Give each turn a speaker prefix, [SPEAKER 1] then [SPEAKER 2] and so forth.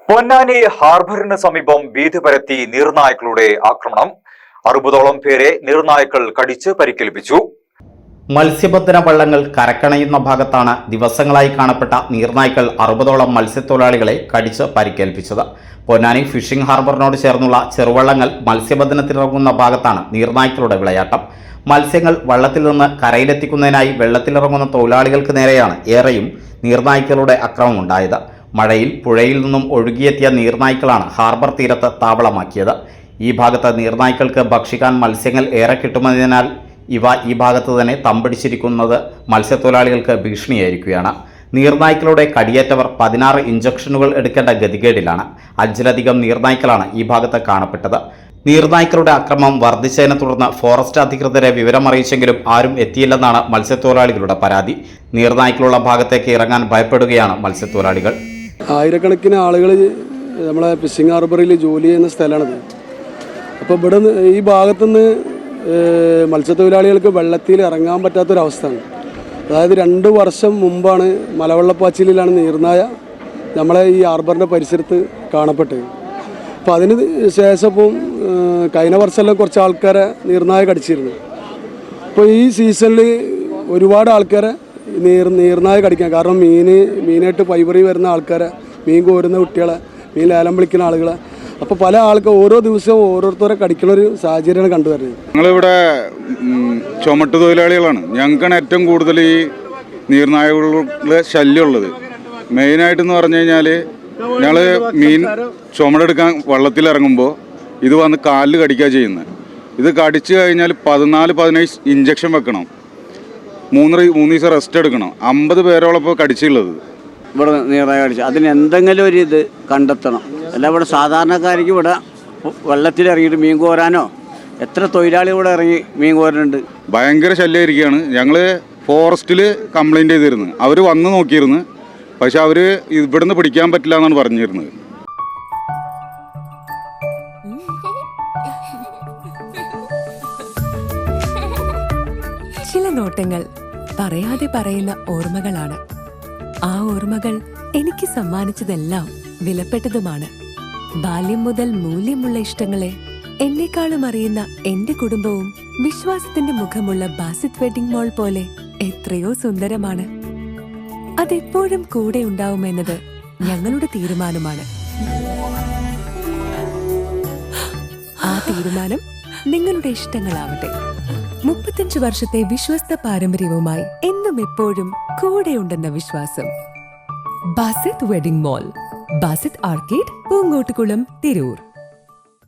[SPEAKER 1] പൊന്നാനി ഹാർബറിന് സമീപം വീതി പരത്തി നീർനായ്ക്കളുടെ ആക്രമണം. 60ഓളം പേരെ നീർനായ്ക്കൾ കടിച്ച് പരിക്കേൽപ്പിച്ചു.
[SPEAKER 2] മത്സ്യബന്ധന വള്ളങ്ങൾ കരക്കണയുന്ന ഭാഗത്താണ് ദിവസങ്ങളായി കാണപ്പെട്ട നീർനായ്ക്കൾ 60ഓളം മത്സ്യത്തൊഴിലാളികളെ കടിച്ച് പരിക്കേൽപ്പിച്ചത്. പൊന്നാനി ഫിഷിംഗ് ഹാർബറിനോട് ചേർന്നുള്ള ചെറുവള്ളങ്ങൾ മത്സ്യബന്ധനത്തിനിറങ്ങുന്ന ഭാഗത്താണ് നീർനായ്ക്കളുടെ വിളയാട്ടം. മത്സ്യങ്ങൾ വള്ളത്തിൽ നിന്ന് കരയിലെത്തിക്കുന്നതിനായി വെള്ളത്തിലിറങ്ങുന്ന തൊഴിലാളികൾക്ക് നേരെയാണ് ഏറെയും നീർനായ്ക്കളുടെ ആക്രമണം ഉണ്ടായത്. മഴയിൽ പുഴയിൽ നിന്നും ഒഴുകിയെത്തിയ നീർനായ്ക്കളാണ് ഹാർബർ തീരത്ത് താവളമാക്കിയത്. ഈ ഭാഗത്ത് നീർനായ്ക്കൾക്ക് ഭക്ഷിക്കാൻ മത്സ്യങ്ങൾ ഏറെ കിട്ടുന്നതിനാൽ ഇവ ഈ ഭാഗത്ത് തന്നെ തമ്പടിച്ചിരിക്കുന്നത് മത്സ്യത്തൊഴിലാളികൾക്ക് ഭീഷണിയായിരിക്കുകയാണ്. നീർനായ്ക്കളുടെ കടിയേറ്റവർ 16 ഇഞ്ചക്ഷനുകൾ എടുക്കേണ്ട ഗതികേടിലാണ്. 5ലധികം നീർനായ്ക്കളാണ് ഈ ഭാഗത്ത് കാണപ്പെട്ടത്. നീർനായ്ക്കളുടെ ആക്രമണം വർദ്ധിച്ചതിനെ തുടർന്ന് ഫോറസ്റ്റ് അധികൃതരെ വിവരമറിയിച്ചെങ്കിലും ആരും എത്തിയില്ലെന്നാണ് മത്സ്യത്തൊഴിലാളികളുടെ പരാതി. നീർനായ്ക്കളുള്ള ഭാഗത്തേക്ക് ഇറങ്ങാൻ ഭയപ്പെടുകയാണ് മത്സ്യത്തൊഴിലാളികൾ.
[SPEAKER 3] ആയിരക്കണക്കിന് ആളുകൾ നമ്മളെ ഫിഷിംഗ് ഹാർബറിൽ ജോലി ചെയ്യുന്ന സ്ഥലമാണിത്. അപ്പോൾ ഇവിടെ ഈ ഭാഗത്തുനിന്ന് മത്സ്യത്തൊഴിലാളികൾക്ക് വെള്ളത്തിൽ ഇറങ്ങാൻ പറ്റാത്തൊരവസ്ഥയാണ്. അതായത് 2 വർഷം മുമ്പാണ് മലവെള്ളപ്പാച്ചിലാണ് നീർനായ നമ്മളെ ഈ ഹാർബറിൻ്റെ പരിസരത്ത് കാണപ്പെട്ടത്. അപ്പോൾ അതിന് ശേഷം ഇപ്പം കഴിഞ്ഞ വർഷമെല്ലാം കുറച്ച് ആൾക്കാരെ നീർനായ കടിച്ചിരുന്നു. അപ്പോൾ ഈ സീസണിൽ ഒരുപാട് ആൾക്കാരെ നീർനായ കടിക്കാൻ കാരണം മീനായിട്ട് ഫൈബറി വരുന്ന ആൾക്കാരെ, മീൻ കോരുന്ന കുട്ടികളെ, മീൻ ലേലം വിളിക്കുന്ന ആളുകളെ, അപ്പോൾ പല ആൾക്കാർ ഓരോ ദിവസവും ഓരോരുത്തരെ കടിക്കുന്ന ഒരു സാഹചര്യമാണ് കണ്ടുവരുന്നത്.
[SPEAKER 4] ഞങ്ങളിവിടെ ചുമട്ട് തൊഴിലാളികളാണ്. ഞങ്ങൾക്കാണ് ഏറ്റവും കൂടുതൽ ഈ നീർനായകളുടെ ശല്യമുള്ളത്. മെയിനായിട്ടെന്ന് പറഞ്ഞു കഴിഞ്ഞാൽ ഞങ്ങൾ മീൻ ചുമടെടുക്കാൻ വള്ളത്തിലിറങ്ങുമ്പോൾ ഇത് വന്ന് കാലിൽ കടിക്കുക ചെയ്യുന്നത്. ഇത് കടിച്ചു കഴിഞ്ഞാൽ 14-15 ഇഞ്ചക്ഷൻ വെക്കണം, 3 ദിവസം റെസ്റ്റ് എടുക്കണം. 50 പേരോളം ഇപ്പോൾ കടിച്ചുള്ളത്.
[SPEAKER 5] ഇവിടെ നീറായി കടിച്ചു. അതിന് എന്തെങ്കിലും ഒരു ഇത് കണ്ടെത്തണം. അല്ല ഇവിടെ സാധാരണക്കാർക്ക് ഇവിടെ വെള്ളത്തിലിറങ്ങിയിട്ട് മീൻ കോരാനോ, എത്ര തൊഴിലാളി ഇവിടെ ഇറങ്ങി മീൻ കോരുന്നുണ്ട്.
[SPEAKER 4] ഭയങ്കര ശല്യമായിരിക്കുകയാണ്. ഞങ്ങൾ ഫോറസ്റ്റിൽ കംപ്ലൈൻറ്റ് ചെയ്തിരുന്നു. അവർ വന്ന് നോക്കിയിരുന്നു. പക്ഷെ അവർ ഇവിടുന്ന് പിടിക്കാൻ പറ്റില്ല എന്നാണ് പറഞ്ഞിരുന്നത്.
[SPEAKER 6] ചില നോട്ടങ്ങൾ പറയാതെ പറയുന്ന ഓർമ്മകളാണ്. ആ ഓർമ്മകൾ എനിക്ക് സമ്മാനിച്ചതെല്ലാം വിലപ്പെട്ടതുമാണ്. ബാല്യം മുതൽ മൂല്യമുള്ള ഇഷ്ടങ്ങളെ എന്നെക്കാളും അറിയുന്ന എന്റെ കുടുംബവും വിശ്വാസത്തിന്റെ മുഖമുള്ള ബാസിത് വെഡിംഗ് മോൾ പോലെ എത്രയോ സുന്ദരമാണ്. അതെപ്പോഴും കൂടെ ഉണ്ടാവുമെന്നത് ഞങ്ങളുടെ തീരുമാനമാണ്. ആ തീരുമാനം നിങ്ങളുടെ ഇഷ്ടങ്ങളാവട്ടെ. 35 വർഷത്തെ വിശ്വസ്ത പാരമ്പര്യവുമായി എന്നും എപ്പോഴും കൂടെയുണ്ടെന്ന വിശ്വാസം. Basith wedding mall, Basith arcade, Poonkottukulam, Tirur.